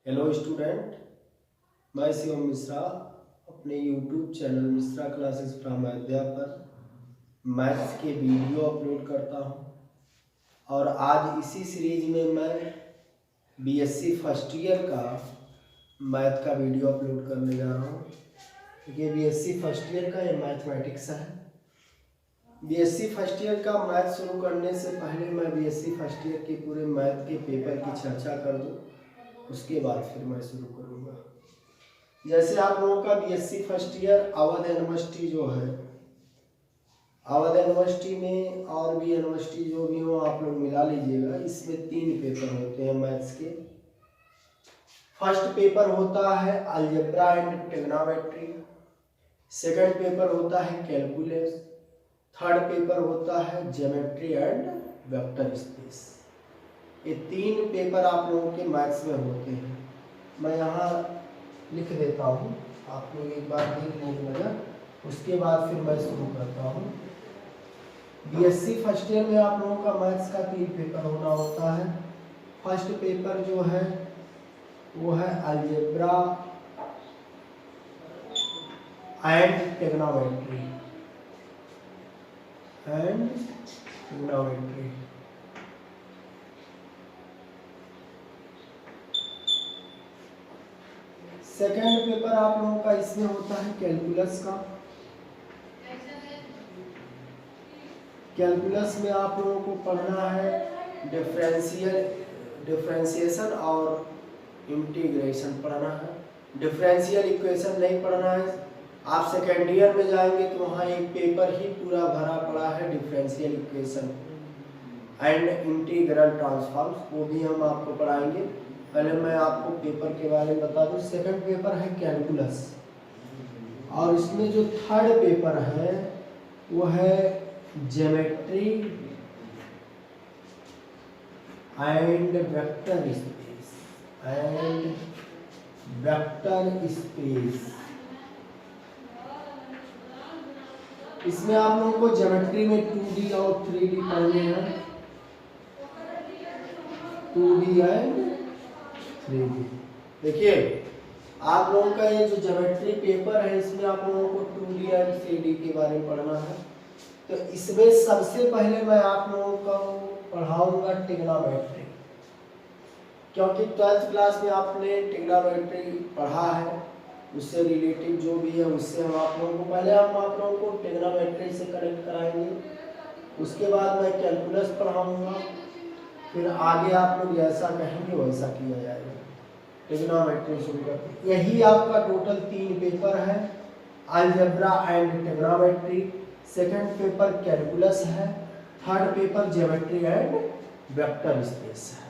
Hello student, मैं शिवम मिश्रा अपने YouTube channel Mishra classes from Ayodhya पर मैथ्स के वीडियो अपलोड करता हूं। और आज इसी सीरीज में मैं बीएससी फर्स्ट ईयर का मैथ का वीडियो अपलोड करने जा रहा हूं। ये बीएससी फर्स्ट ईयर का ये मैथमेटिक्स है। बीएससी फर्स्ट ईयर का मैथ शुरू करने से पहले मैं बीएससी फर्स्ट ईयर के पूरे मैथ के पेपर की चर्चा कर दूं, उसके बाद फिर मैं शुरू करूँगा। जैसे आप लोगों का BSc first year Awadh university जो है, अवध यूनिवर्सिटी में और भी यूनिवर्सिटी जो भी हो आप लोग मिला लीजिएगा। इसमें 3 पेपर होते हैं मैथ्स के। फर्स्ट पेपर होता है algebra and trigonometry, second paper होता है कैलकुलस, थर्ड पेपर होता है ज्योमेट्री एंड वेक्टर स्पेस। ये 3 पेपर आप लोगों के मैथ्स में होते हैं। मैं यहाँ लिख देता हूँ, आप लोग एक बार देख लें नजर, उसके बाद फिर मैं शुरू करता हूँ। बीएससी फर्स्ट ईयर में आप लोगों का मैथ्स का 3 पेपर होना होता है। फर्स्ट पेपर जो है वो है algebra and trigonometry second paper आप लोगों का इसमें होता है कैलकुलस का। कैलकुलस में आप लोगों को पढ़ना है डिफरेंशिएशन और इंटीग्रेशन पढ़ना है। डिफरेंशियल इक्वेशन नहीं पढ़ना है। आप सेकेंड ईयर में जाएंगे तो वहाँ एक पेपर ही पूरा भरा पड़ा है differential equation and integral transforms, वो भी हम आपको पढ़ाएंगे। पहले मैं आपको पेपर के बारे में बता दूं। सेकंड पेपर है कैलकुलस और इसमें जो थर्ड पेपर है वो है ज्योमेट्री एंड वेक्टर स्पेस। इसमें आप लोगों को ज्योमेट्री में 2D और 3D पढ़ने हैं, 2D एंड 3D। देखिए आप लोगों का ये जो ज्योमेट्री पेपर है इसमें आप लोगों को 2D एंड 3D के बारे में पढ़ना है। तो इसमें सबसे पहले मैं आप लोगों को पढ़ाऊंगा ट्रिग्नोमेट्री, क्योंकि 12th क्लास में आपने ट्रिग्नोमेट्री पढ़ा है, उससे रिलेटिव जो भी है उससे हम आप लोगों को ट्रिग्नोमेट्री से कनेक्ट कराएंगे। उसके बाद मैं कैलकुलस पढ़ाऊंगा, फिर आगे आप लोग जैसा कहेंगे वैसा किया जाएगा। ट्रिग्नोमेट्री शुरू करते, यही आपका टोटल 3 पेपर है। Algebra and trigonometry, second paper calculus है, third paper geometry and vector space है।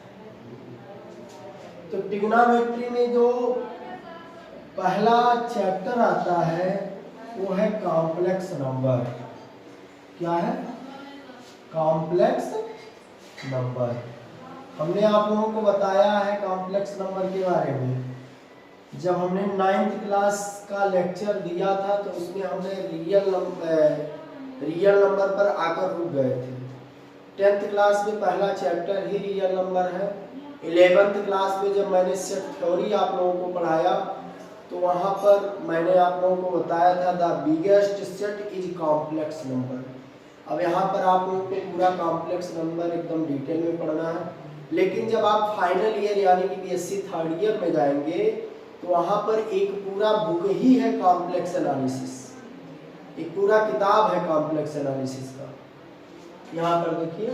तो ट्रिग्नोमेट्री में जो पहला चैप्टर आता है वो है कॉम्प्लेक्स नंबर। क्या है? Complex number. हमने आप लोगों को बताया है कॉम्प्लेक्स नंबर के बारे में। जब हमने 9th क्लास का लेक्चर दिया था तो उसमें हमने रियल नंबर पर आकर रुक गए थे। 10th क्लास में पहला चैप्टर ही रियल नंबर है। 11th क्लास में जब मैंने सेट थ्योरी आप लोगों को पढ़ाया तो वहाँ पर मैंने आप लोगों को बताया था the biggest set is complex number. अब यहाँ पर आप लोगों को पूरा कॉम्प्लेक्स नंबर एकदम डिटेल में पढ़ना है। लेकिन जब आप फाइनल ईयर यानी कि बीएससी थर्ड ईयर में जाएंगे तो वहाँ पर एक पूरा बुक ही है कॉम्प्लेक्स एनालिसिस, एक पूरा किताब है कॉम्प्लेक्स एनालिसिस का। यहाँ पर देखिए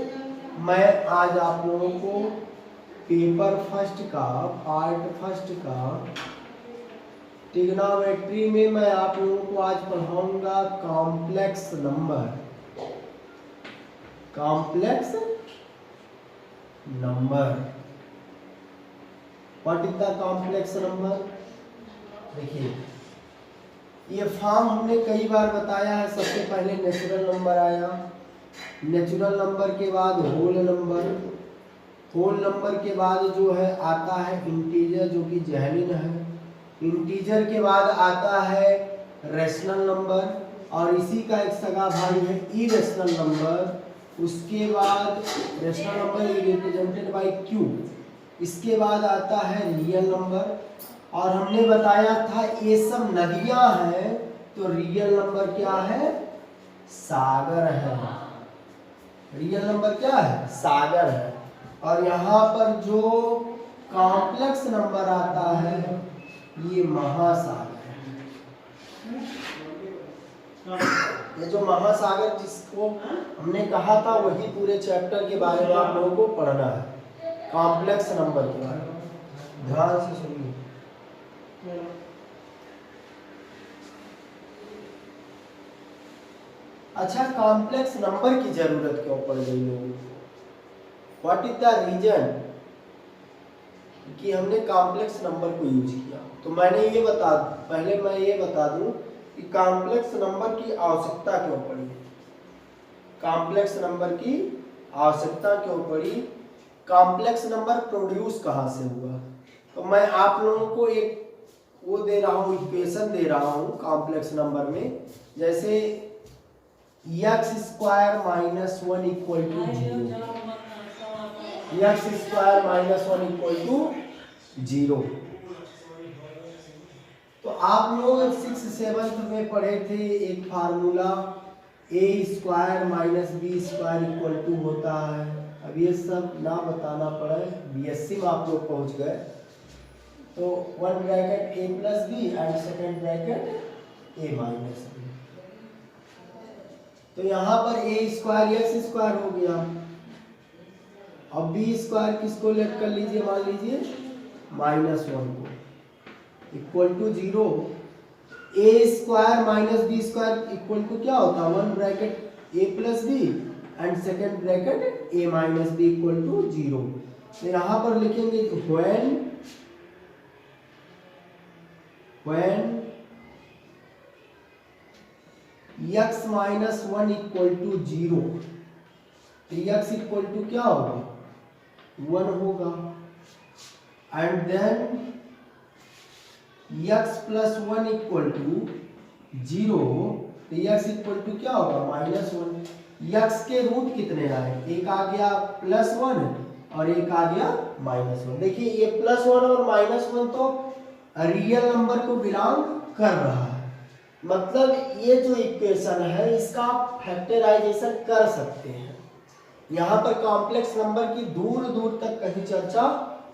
मैं आज आप लोगों को पेपर फर्स्ट का पार्ट फर्स्ट का ट्रिग्नोमेट्री में मैं आप लोगों को आज पढ़ाऊंगा complex number. Complex number, what is the complex number? देखिए ये फॉर्म हमने कई बार बताया है। सबसे पहले नेचुरल नंबर आया, नेचुरल नंबर के बाद होल नंबर, होल नंबर के बाद जो है आता है इंटीजर जो कि जैलिन है, इंटीजर के बाद आता है रेशनल नंबर और इसी का एक सगा भाई है इरेशनल नंबर। उसके बाद rational number is represented bye Q इसके बाद आता है रियल नंबर, और हमने बताया था ये सब नदियां हैं तो रियल नंबर क्या है, सागर है। रियल नंबर क्या है, सागर है। और यहाँ पर जो कॉम्प्लेक्स नंबर आता है ये महासागर है। ये जो महासागर जिसको हमने कहा था वही पूरे चैप्टर के बारे में आप लोगों को पढ़ना है, कॉम्प्लेक्स नंबर के बारे में। ध्यान से सुनिए। अच्छा, कॉम्प्लेक्स नंबर की जरूरत क्यों पड़ गई लोगों को? व्हाट इज द रीजन कि हमने कॉम्प्लेक्स नंबर को यूज किया? तो पहले मैं ये बता दूं कि कॉम्प्लेक्स नंबर की आवश्यकता क्यों पड़ी। कॉम्प्लेक्स नंबर की आवश्यकता क्यों पड़ी, कॉम्प्लेक्स नंबर प्रोड्यूस कहाँ से हुआ? तो मैं आप लोगों को एक वो दे रहा हूँ, इक्वेशन दे रहा हूँ कॉम्प्लेक्स नंबर में, जैसे x square minus 1 equal to 0, x square minus 1 equal to 0। तो आप लोग 6th-7th में पढ़े थे एक formula a square minus B square equal to होता है। अब ये सब ना बताना पड़े, बीएससी में आप लोग पहुंच गए। तो 1 bracket a plus B and second bracket a minus B. तो यहाँ पर a स्क्वायर एक्स स्क्वायर हो गया। अब बी स्क्वायर किसको लेट कर लीजिए, मान लीजिए -1 को, equal to 0। a square minus B square equal to क्या होता है, 1 bracket a plus B and second bracket a minus B equal to 0। तो यहाँ पर लिखेंगे when x minus 1 equal to 0, तो x इक्वल टू क्या होगा, 1 होगा। And then x plus 1 equal to 0, तो x इक्वल टू क्या होगा, -1। x के रूट कितने आए, एक आ गया +1 और एक आ गया -1। देखिए ये +1 और -1 तो रियल नंबर को बिलोंग कर रहा है, मतलब ये जो इक्वेशन है इसका आप फैक्टराइजेशन कर सकते हैं। यहाँ पर कॉम्प्लेक्स नंबर की दूर दूर तक कहीं चर्चा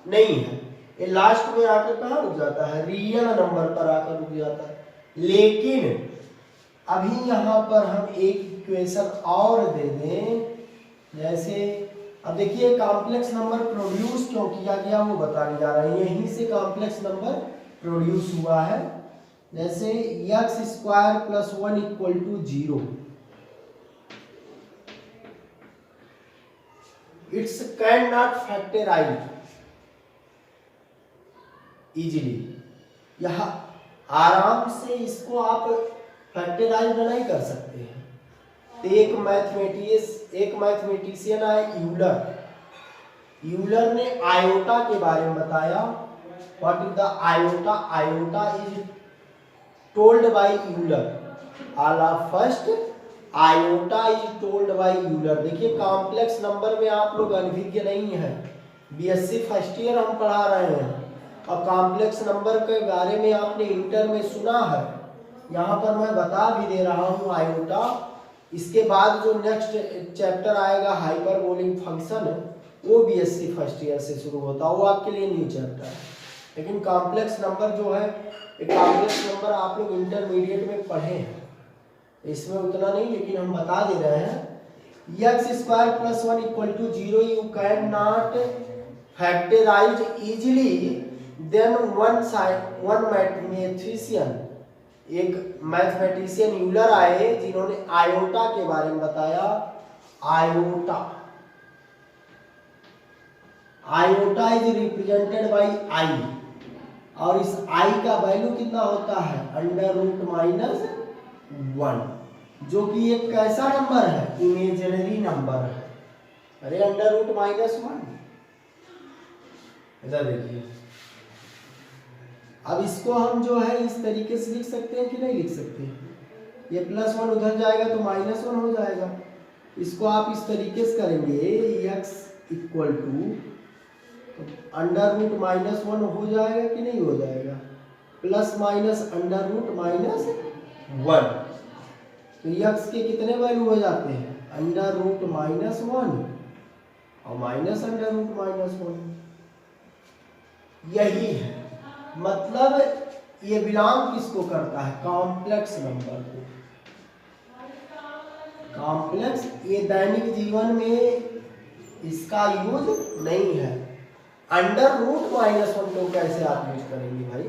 नहीं है, ये लास्ट में आकर कहाँ रुक जाता है, रियल नंबर पर आकर रुक जाता है। लेकिन अभी यहाँ पर हम एक इक्वेशन और दे दें, जैसे अब देखिए कॉम्प्लेक्स नंबर प्रोड्यूस क्यों किया गया वो बताने जा रहे हैं, यहीं से कॉम्प्लेक्स नंबर प्रोड्यूस हुआ है। जैसे x square plus 1 equal to 0, it's can not factorize easily. यह आराम से इसको आप फैक्टराइज नहीं कर सकते हैं। तो एक मैथमेटिशियन आए यूलर ने आयोटा के बारे में बताया। What is the iota? Iota is told by Euler. आला first iota is told by Euler. देखिए कॉम्प्लेक्स नंबर में आप लोग अनभिज्ञ नहीं है, बीएससी फर्स्ट ईयर हम पढ़ा रहे हैं और कॉम्प्लेक्स नंबर के बारे में आपने इंटर में सुना है। यहाँ पर मैं बता भी दे रहा हूँ आयोटा। इसके बाद जो नेक्स्ट चैप्टर आएगा हाइपरबोलिक फंक्शन, वो बीएससी फर्स्ट ईयर से शुरू होता है, वो आपके लिए न्यू चैप्टर है। लेकिन कॉम्प्लेक्स नंबर जो है, एक कॉम्प्लेक्स नंबर आप लोग इंटरमीडिएट में पढ़े हैं, इसमें उतना नहीं, लेकिन हम बता दे रहे हैं। x square plus 1 equal to 0 you can not factorize easily then one mathematician, एक मैथमेटिशियन यूलर आए जिन्होंने आयोटा के बारे में बताया। Iota is represented by i, और इस आई का वैल्यू कितना होता है, √-1, जो कि एक कैसा नंबर है, इमेजिनरी नंबर है। अरे √-1, इधर देखिए। अब इसको हम जो है इस तरीके से लिख सकते हैं कि नहीं लिख सकते, ये +1 उधर जाएगा तो -1 हो जाएगा। इसको आप इस तरीके से करेंगे, x इक्वल टू तो अंडर रूट -1 हो जाएगा कि नहीं हो जाएगा, प्लस माइनस अंडर रूट -1, तो यक्स के कितने वैल्यू हो जाते हैं, अंडर रूट -1 और माइनस अंडर रूट -1। यही है मतलब ये बिलोंग किसको करता है, कॉम्प्लेक्स नंबर को। कॉम्प्लेक्स, ये दैनिक जीवन में इसका यूज नहीं है। अंडर रूट -1 को कैसे आप यूज करेंगे भाई,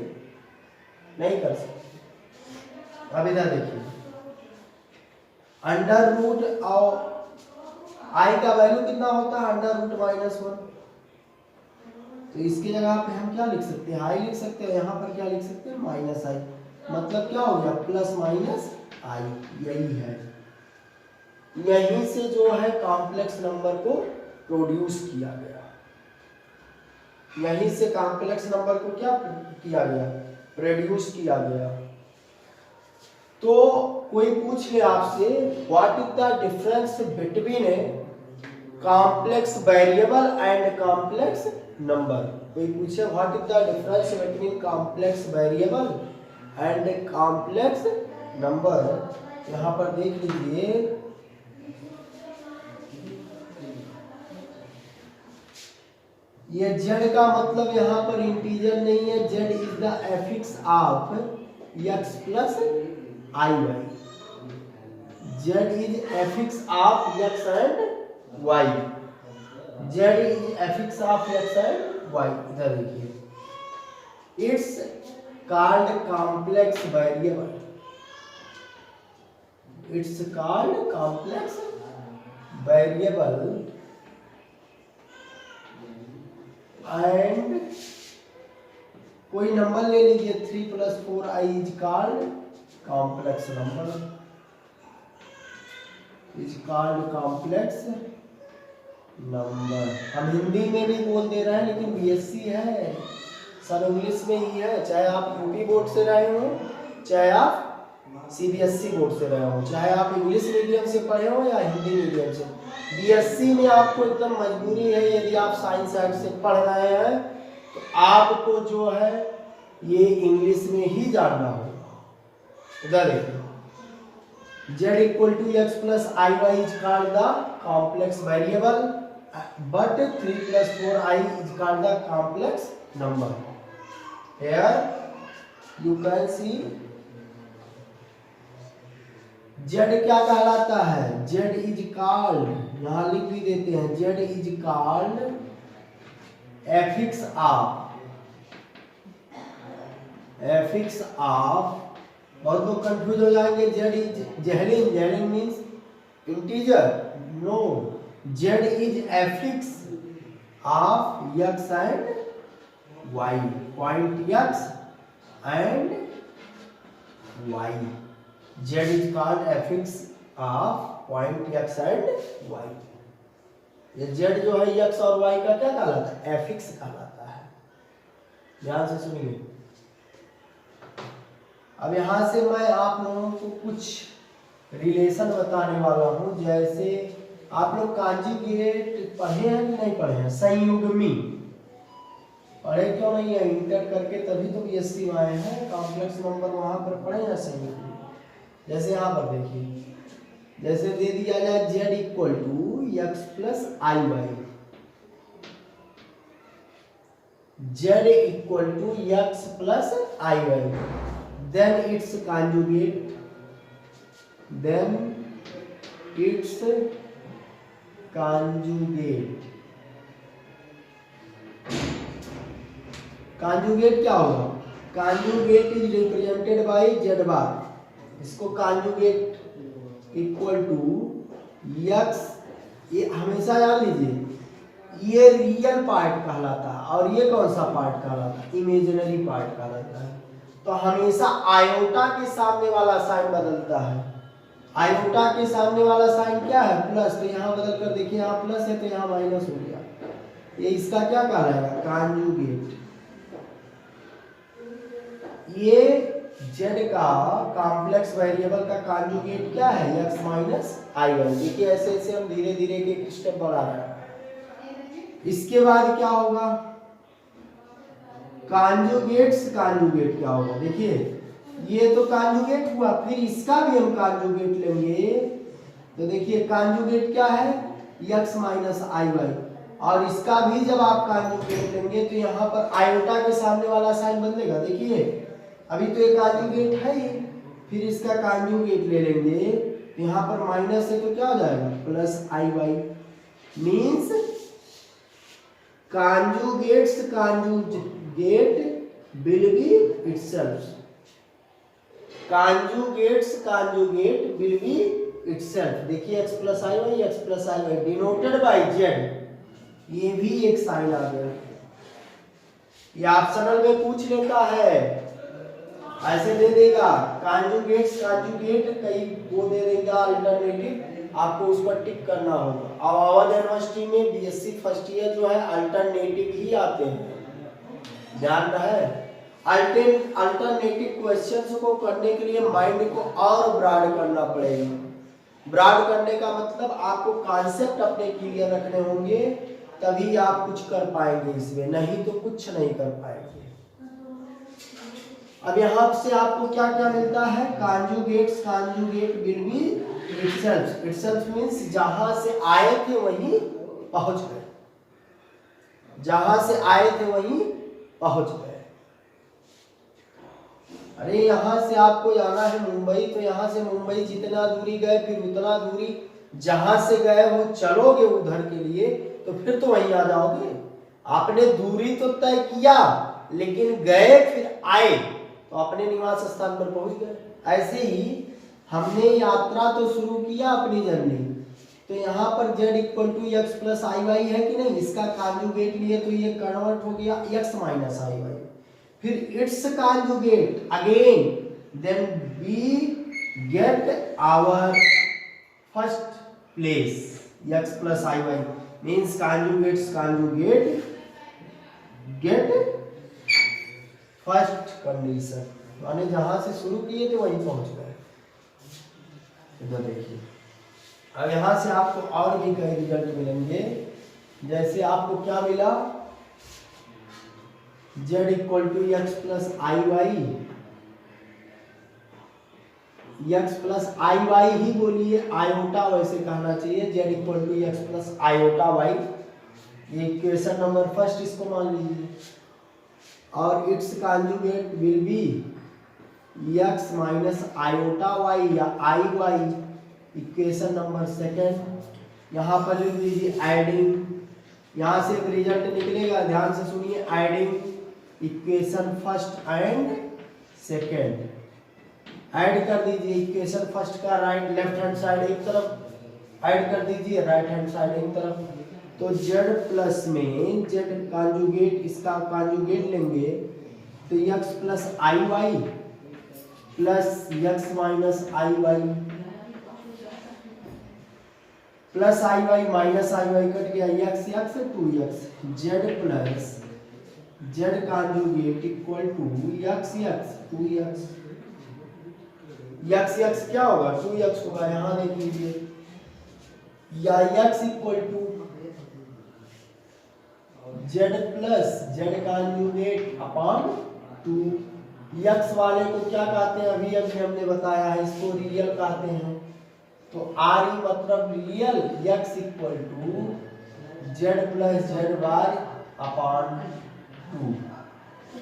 नहीं कर सकते। अब इधर देखिए, अंडर रूट और आई का वैल्यू कितना होता है, अंडर रूट -1, तो इसकी जगह पे हम क्या लिख सकते हैं, आई लिख सकते हैं, यहाँ पर क्या लिख सकते हैं, -i, मतलब क्या हो गया, प्लस माइनस आई। यही है, यहीं से जो है कॉम्प्लेक्स नंबर को प्रोड्यूस किया गया, यहीं से कॉम्प्लेक्स नंबर को क्या किया गया, प्रोड्यूस किया गया। तो कोई पूछ ले आपसे, what is the difference between a complex variable and complex number, कोई पूछे what is the difference between complex variable and complex number, यहाँ पर देख लीजिए, ये z का मतलब यहाँ पर इंटीजर नहीं है, z is the affix of x plus i y, z is affix of x and y, z is affix of x and y। इधर देखिए, it's called complex variable, it's called complex variable and कोई number ले लीजिए, 3 + 4i is called complex number, is called complex number. हम हिंदी में भी बोल दे रहे हैं, लेकिन बीएससी है, सब इंग्लिश में ही है, चाहे आप यूपी बोर्ड से रहे हो, चाहे आप सीबीएसई बोर्ड से रहे हो, चाहे आप इंग्लिश मीडियम से पढ़े हो या हिंदी मीडियम से। बीएससी में आपको एकदम मजबूरी है, यदि आप साइंस साइड से पढ़ रहे हैं तो आपको जो है ये इंग्लिश में ही जानना होगा। इधर देखिए, z = x + iy is called the complex variable, but 3 + 4i is called the complex number. Here you can see z क्या कहलाता है, z इज कॉल्ड, यहाँ लिख भी देते हैं, z is called affix of, बहुत लोग कंफ्यूज हो जाएंगे, z इज जेहलिन means integer, no, z is affix of x and y, point x and y, z is called affix of point x and y। ये z जो है x और y का क्या कहलाता है, एफिक्स कहलाता है। ध्यान से सुनिए, अब यहाँ से मैं आप लोगों को कुछ रिलेशन बताने वाला हूँ। जैसे आप लोग कॉन्जुगेट पढ़े हैं कि नहीं पढ़े हैं, संयुग्मी पढ़े क्यों नहीं है, इंटर करके तभी तो बीएससी में आए हैं, कॉम्प्लेक्स नंबर वहाँ पर पढ़े हैं संयुग्मी। जैसे यहाँ पर देखिए, जैसे दे दिया जाए z = x + iy, z = x + iy, then its conjugate, conjugate क्या होगा, conjugate is represented by z bar, इसको कॉन्जुगेट इक्वल टू x, ये हमेशा याद लीजिए, ये रियल पार्ट कहलाता है और ये कौन सा पार्ट कहलाता है, इमेजिनरी पार्ट कहलाता है। तो हमेशा आयोटा के सामने वाला साइन बदलता है, आयोटा के सामने वाला साइन क्या है, प्लस, तो यहाँ बदल कर देखिए, यहाँ प्लस है तो यहाँ माइनस हो गया, ये इसका क्या कहलाएगा, कॉन्जुगेट। ये z का कॉम्प्लेक्स वेरिएबल का कॉन्जुगेट क्या है, x - iy। देखिए ऐसे ऐसे हम धीरे धीरे एक स्टेप बढ़ा रहे हैं। इसके बाद क्या होगा, कांजुगेट्स कांजुगेट क्या होगा, देखिए ये तो कांजुगेट हुआ, फिर इसका भी हम कांजुगेट लेंगे तो देखिए कांजुगेट क्या है x माइनस आई वाई, और इसका भी जब आप कांजुगेट लेंगे तो यहाँ पर आयोटा के सामने वाला साइन बदलेगा। देखिए अभी तो ये कांजुगेट है ही, फिर इसका कांजुगेट ले लेंगे तो यहाँ पर माइनस है तो क्या हो जाएगा plus i y, means conjugate's conjugate will be itself, conjugate's conjugate will be itself. देखिए x plus i y denoted by z, ये भी एक साइन आ गया। ये ऑप्शनल में पूछ लेता है, ऐसे दे देगा कांजुगेट्स कांजुगेट, कई वो दे देगा अल्टरनेटिव, आपको उस पर टिक करना होगा। और आवाज यूनिवर्सिटी में बीएससी फर्स्ट ईयर जो है अल्टरनेटिव ही आते हैं, ध्यान रहे। अल्टरनेटिव क्वेश्चंस को करने के लिए माइंड को और ब्रॉड करना पड़ेगा। ब्रॉड करने का मतलब आपको कॉन्सेप्ट अपने क्लियर रखने होंगे, तभी आप कुछ कर पाएंगे इसमें, नहीं तो कुछ नहीं कर पाएंगे। अब यहाँ से आपको क्या क्या मिलता है, conjugate's conjugate will be itself, itself means जहां से आए थे वहीं पहुंच गए, जहां से आए थे वहीं पहुंच गए। अरे यहाँ से आपको जाना है मुंबई, तो यहाँ से मुंबई जितना दूरी गए फिर उतना दूरी जहां से गए वो चलोगे उधर के लिए, तो फिर तो वहीं आ जाओगे। आपने दूरी तो तय किया लेकिन गए फिर आए तो अपने निवास स्थान पर पहुंच गए। ऐसे ही हमने यात्रा तो शुरू किया अपनी जर्नी, तो यहाँ पर z equal to x plus i y है कि नहीं, इसका कॉन्जुगेट लिए तो ये कन्वर्ट हो गया x माइनस आई वाई, फिर it's conjugate again, then we get our first place x plus i y, means conjugates conjugate get first condition, माने जहां से शुरू किए थे वहीं पहुंच गए। इधर देखिए, अब यहां से आपको और भी कई रिजल्ट मिलेंगे। जैसे आपको क्या मिला, z equal to x plus i y, x plus i y ही बोलिए, आयोटा वैसे कहना चाहिए, z equal to x plus iota y, ये इक्वेशन नंबर फर्स्ट इसको मान लीजिए। और it's conjugate will be x minus iota y या i y, equation number second. यहाँ पर लिख लीजिए एडिंग, यहाँ से एक रिजल्ट निकलेगा, ध्यान से सुनिए, adding equation first and second, add कर दीजिए इक्वेशन फर्स्ट का राइट लेफ्ट हैंड साइड एक तरफ, ऐड कर दीजिए राइट हैंड साइड एक तरफ, तो z प्लस में z कॉन्जुगेट, इसका कॉन्जुगेट लेंगे तो x plus i y plus x minus i y plus i y minus i y cut गया, x x 2x, z plus z conjugate equal to x x 2x, x x क्या होगा 2x होगा, यहाँ देख लीजिए, या x equal to z plus z conjugate upon 2, x वाले को क्या कहते हैं अभी अभी हमने बताया है, इसको रियल कहते हैं, तो r मतलब real x equal to z plus z bar upon 2,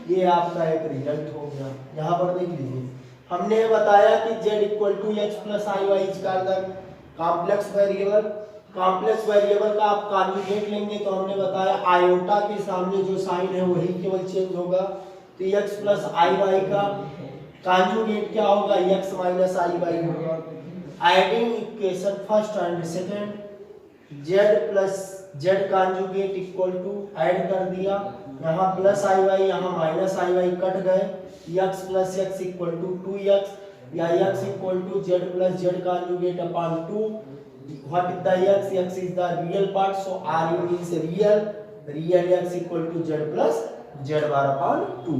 ये आपका एक रिजल्ट हो गया। यहाँ पर देख लीजिए, हमने बताया कि z equal to x plus i y का कॉम्प्लेक्स वेरिएबल, कॉम्प्लेक्स वेरिएबल का आप कॉन्जुगेट लेंगे तो हमने बताया आयोटा के सामने जो साइन है वही केवल चेंज होगा, तो x प्लस आई वाई का कॉन्जुगेट क्या होगा, x माइनस आई वाई होगा। Adding equation first and second, z plus z conjugate equal to, add कर दिया, यहाँ प्लस आई वाई यहाँ माइनस आई वाई कट गए, x plus x equal to 2x, या x equal to z plus z conjugate upon 2, what is the x, x is the real part, so r means real x equal to z plus z bar upon 2,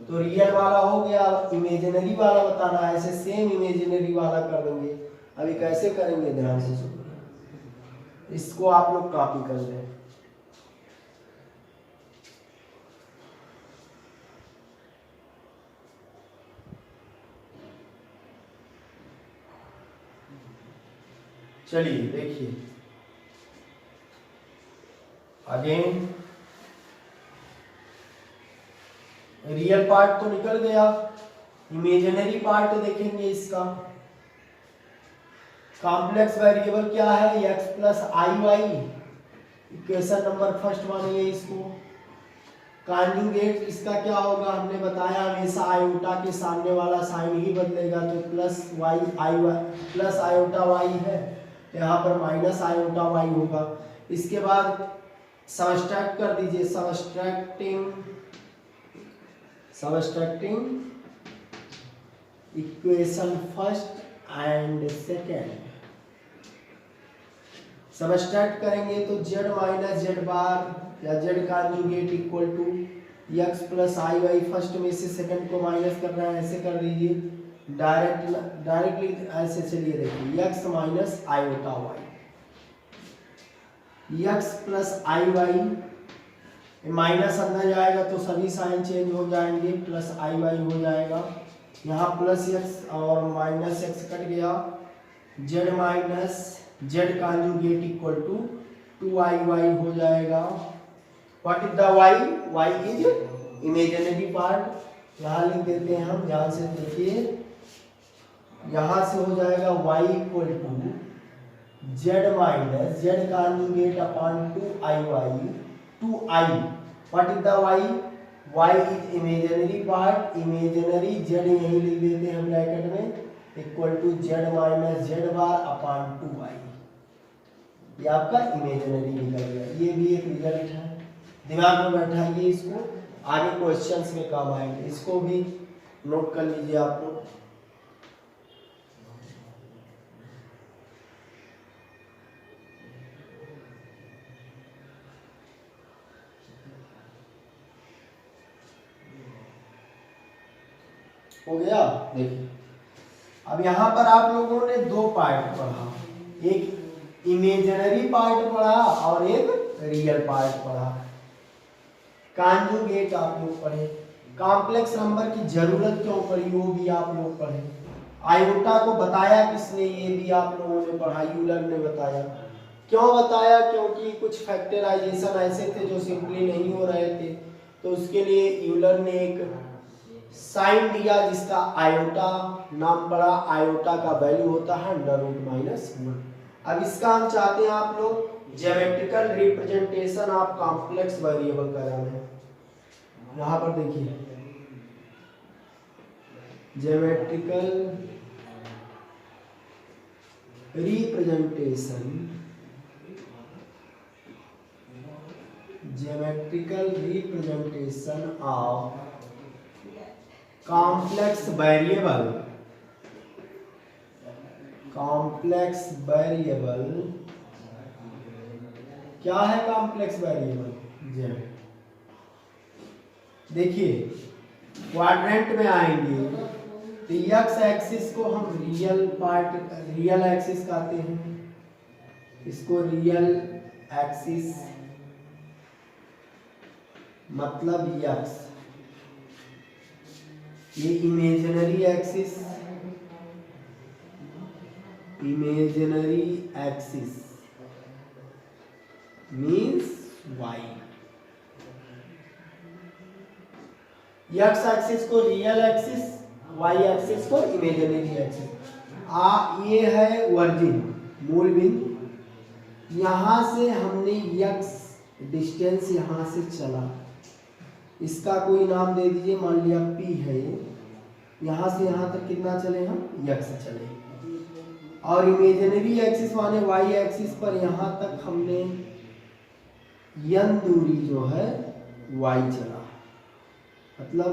तो real वाला हो गया, imaginary वाला बताना है, ऐसे same imaginary वाला कर देंगे। अभी कैसे करेंगे ध्यान से सुनिए, इसको आप लोग कॉपी कर लें। चलिए देखिए अगेन रियल पार्ट तो निकल गया, इमेजिनरी पार्ट देखेंगे इसका। कॉम्प्लेक्स वेरिएबल क्या है, x plus i y, equation number first मानिए इसको। कॉन्जुगेट इसका क्या होगा, हमने बताया हमेशा आयोटा के सामने वाला साइन ही बदलेगा, तो प्लस वाई आई प्लस आयोटा वाई है, यहाँ पर माइनस आयोटा वाई होगा। इसके बाद सबट्रैक्ट कर दीजिए, subtracting equation first and second. Subtract करेंगे तो z माइनस जेड बार या z conjugate equal to x plus i y, first में से सेकंड को माइनस करना है, ऐसे कर दीजिए डायरेक्टली ऐसे। चलिए देखिए x minus iota y, x plus i y, minus अंदर जाएगा तो सभी साइन चेंज हो जाएंगे, प्लस आई वाई हो जाएगा। यहाँ प्लस x और माइनस x कट गया, z minus z conjugate equal to 2i हो जाएगा। What is the y, y is imaginary part, यहाँ लिख देते हैं हम, ध्यान से देखिए, यहाँ से हो जाएगा y equal to z minus z conjugate upon 2i। What is the y, y is imaginary part, imaginary z यही लिख देते हैं हम ब्रैकेट में, equal to z minus z bar upon 2i। ये आपका इमेजिनरी निकल गया, ये भी एक रिजल्ट है, दिमाग में बैठाइए इसको, आगे क्वेश्चंस में काम आएंगे, इसको भी नोट कर लीजिए आप लोग। हो गया, देखिए अब यहाँ पर आप लोगों ने दो पार्ट पढ़ा, एक इमेजिनरी पार्ट पढ़ा और एक रियल पार्ट पढ़ा। कॉन्जुगेट आप लोग पढ़े, कॉम्प्लेक्स नंबर की जरूरत क्यों पड़ी वो भी आप लोग पढ़े, आयोटा को बताया किसने ये भी आप लोगों ने पढ़ा, यूलर ने बताया। क्यों बताया, क्योंकि कुछ फैक्टराइजेशन ऐसे थे जो सिंपली नहीं हो रहे थे, तो उसके लिए यूलर ने एक साइन दिया जिसका आयोटा नाम पड़ा, आयोटा का वैल्यू होता है √-1। अब इसका हम चाहते हैं आप लोग geometrical representation of complex variable का जाने। यहाँ पर देखिए geometrical representation of complex variable क्या है कॉम्प्लेक्स वेरिएबल, देखिए क्वाड्रेंट में आएंगे तो एक्स एक्सिस को हम रियल एक्सिस कहते हैं, इसको रियल एक्सिस मतलब एक्स, ये imaginary axis means y, x axis को रियल एक्सिस, वाई एक्सिस को इमेजिनरी एक्सिस। ये है ओरिजिन, मूल बिंदु, यहाँ से हमने एक्स डिस्टेंस यहाँ से चला, इसका कोई नाम दे दीजिए, मान लिया P है, यहाँ से यहाँ तक कितना चले हम, एक्स चले, और इमेजिनरी एक्सिस माने वाई एक्सिस पर यहाँ तक हमने n दूरी जो है y चला, मतलब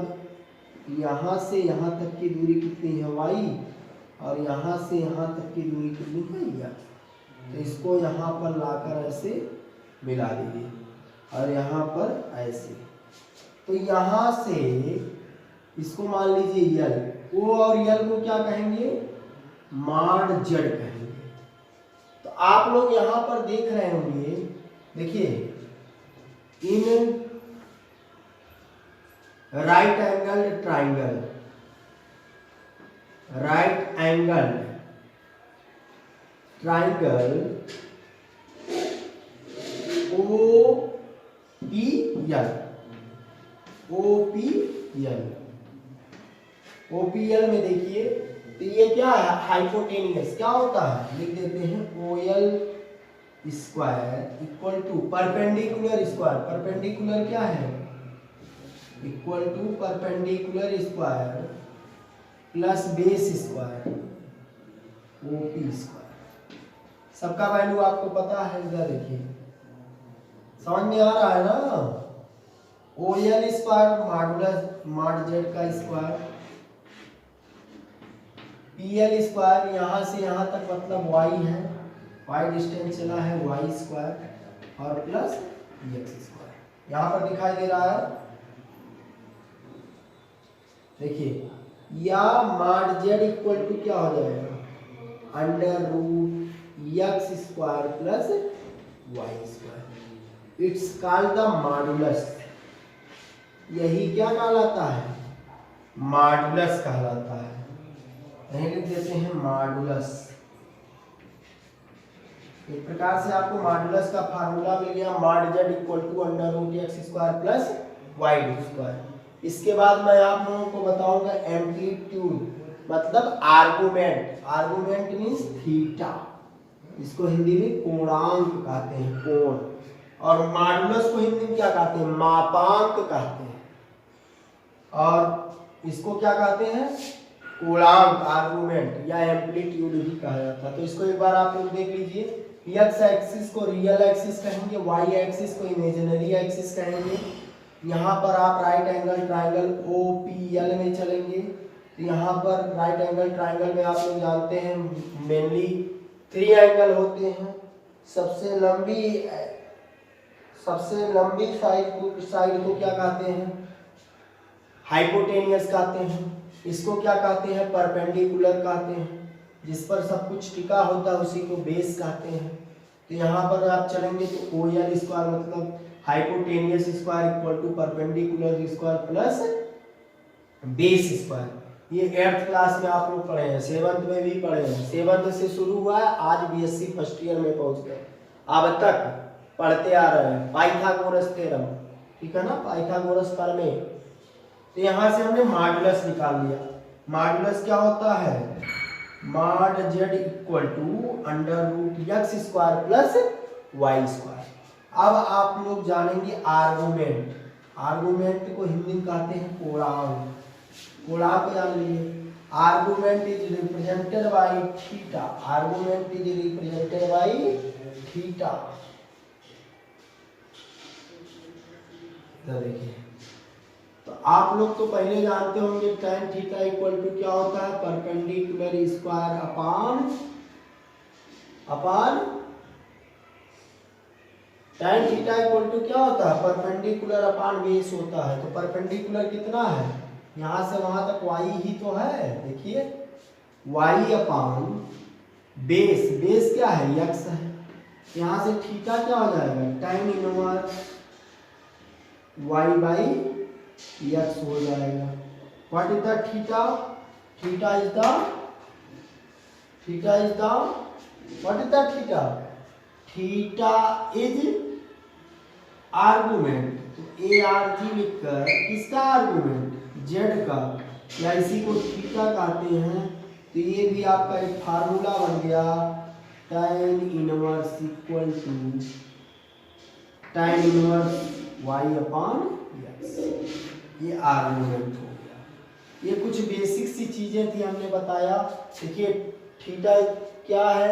यहाँ से यहाँ तक की दूरी कितनी है y, और यहाँ से यहाँ तक की दूरी कितनी है x, तो इसको यहाँ पर लाकर ऐसे मिला दीजिए और यहाँ पर ऐसे, तो यहाँ से इसको मान लीजिए यल, ओ और यल को क्या कहेंगे, माड जेड कहेंगे। तो आप लोग यहाँ पर देख रहे होंगे, देखिए in right angle triangle, triangle OPL में देखिए, तो ये क्या है, हाइपोटेनियस क्या होता है, लिख देते हैं OL square equal to perpendicular square, perpendicular क्या है, equal to perpendicular square plus base square OP square. सबका वैल्यू आपको पता है, इधर देखिए समझ में आ रहा है ना। OL square modulus mod Z का स्क्वायर, PL स्क्वायर यहाँ से यहाँ तक मतलब y है, y डिस्टेंस चला है y स्क्वायर और प्लस x स्क्वायर। यहाँ पर दिखाई दे रहा है, देखिए या मॉड जेड इक्वल टू क्या हो जाएगा, under root x square plus y square. It's called the modulus, यही क्या कहलाता है, मॉडुलस कहलाता है। यहीं लिख देते हैं मॉडुलस। एक प्रकार से आपको मॉडुलस का फार्मूला मिल गया, mod z equal to under root x square plus y square. इसके बाद मैं आप लोगों को बताऊंगा एम्पलीट्यूड मतलब आर्गुमेंट, आर्गुमेंट मीन्स थीटा, इसको हिंदी में कोणांक कहते हैं, कोण, और मॉडुलस को हिंदी में क्या कहते हैं, मापांक कहते हैं, और इसको क्या कहते हैं, कोणांक, आर्गुमेंट या एम्पलीट्यूड भी कहा जाता है। तो इसको एक बार आप लोग देख लीजिए, एक्स एक्सिस को रियल एक्सिस कहेंगे, वाई एक्सिस को इमेजिनरी एक्सिस कहेंगे। यहाँ पर आप राइट एंगल ट्राइंगल OPL में चलेंगे, तो यहाँ पर राइट एंगल ट्राइंगल में आप लोग जानते हैं मेनली 3 एंगल होते हैं। सबसे लंबी साइड को क्या कहते हैं, हाइपोटेनियस कहते हैं। इसको क्या कहते हैं, परपेंडिकुलर कहते हैं। जिस पर सब कुछ टिका होता है उसी को बेस कहते हैं। तो यहाँ पर आप चलेंगे तो OL स्क्वायर मतलब hypotenuse square equal to perpendicular square plus base square. ये 8th क्लास में आप लोग पढ़े हैं, 7th में भी पढ़े हैं। 7th से शुरू हुआ है, आज BSc फर्स्ट ईयर में पहुंच गए, अब तक पढ़ते आ रहे हैं। पाइथागोरस थ्योरम, ठीक है ना, पाइथागोरस प्रमेय। तो यहाँ से हमने मॉडुलस निकाल लिया। मॉडुलस क्या होता है, mod z equal to under root x square plus y square. अब आप लोग जानेंगे आर्गुमेंट। आर्गुमेंट को हिंदी में कहते हैं कोणांक। कोणांक जान लीजिए, argument is represented by theta, argument is represented by theta. देखिए, तो आप लोग तो पहले जानते होंगे tan थीटा इक्वल टू क्या होता है, perpendicular square upon tan theta equal to क्या होता है, परपेंडिकुलर अपान बेस होता है। तो परपेंडिकुलर कितना है, यहाँ से वहां तक y ही तो है। देखिए y अपान बेस, बेस क्या है, x है। यहाँ से थीटा क्या हो जाएगा, tan inverse y by x हो जाएगा। What is the theta, theta is the what is the theta, theta is argument. तो ARG लिखकर किसका आर्गुमेंट, जेड का, या इसी को थीटा कहते हैं। तो ये भी आपका एक फार्मूला बन गया, tan inverse equal to tan inverse y upon x। ये आर्गुमेंट हो गया। ये कुछ बेसिक सी चीजें थी, हमने बताया। देखिए थीटा क्या है,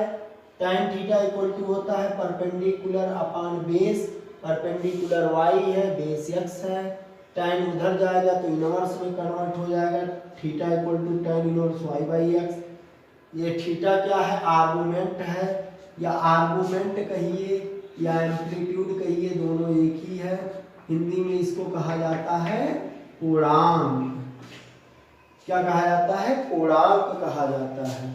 tan थीटा इक्वल टू होता है परपेंडिकुलर अपान बेस, परपेंडिकुलर y है, बेस x है। tan उधर जाएगा तो इनवर्स में कन्वर्ट हो जाएगा, theta equal to tan inverse y by x। ये थीटा क्या है, आर्गुमेंट है, या आर्गुमेंट कहिए या एम्पलीट्यूड कहिए, दोनों एक ही है। हिंदी में इसको कहा जाता है कोणांक। क्या कहा जाता है, कोणांक कहा जाता है।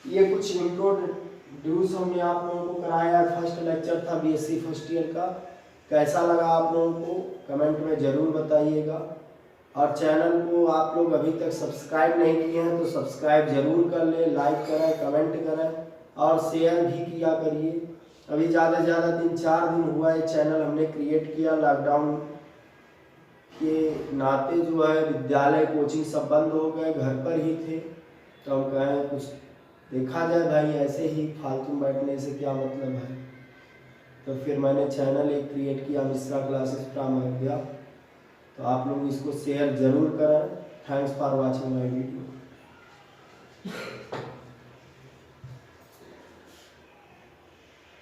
ये कुछ इंट्रोड्यूस हमने आप लोगों को कराया, फर्स्ट लेक्चर था BSc फर्स्ट ईयर का। कैसा लगा आप लोगों को कमेंट में ज़रूर बताइएगा। और चैनल को आप लोग अभी तक सब्सक्राइब नहीं किए हैं तो सब्सक्राइब जरूर कर लें, लाइक करें, कमेंट करें। और शेयर भी किया करिए। अभी ज़्यादा से ज़्यादा 3-4 दिन हुआ है चैनल हमने क्रिएट किया, लॉकडाउन के नाते जो है विद्यालय कोचिंग सब बंद हो गए, घर पर ही थे, तो हम कहें कुछ देखा जाए भाई, ऐसे ही फालतू बैठने से क्या मतलब है। तो फिर मैंने चैनल एक क्रिएट किया, मिश्रा क्लासेस फ्रॉम अयोध्या। तो आप लोग इसको शेयर ज़रूर करें। Thanks for watching my video.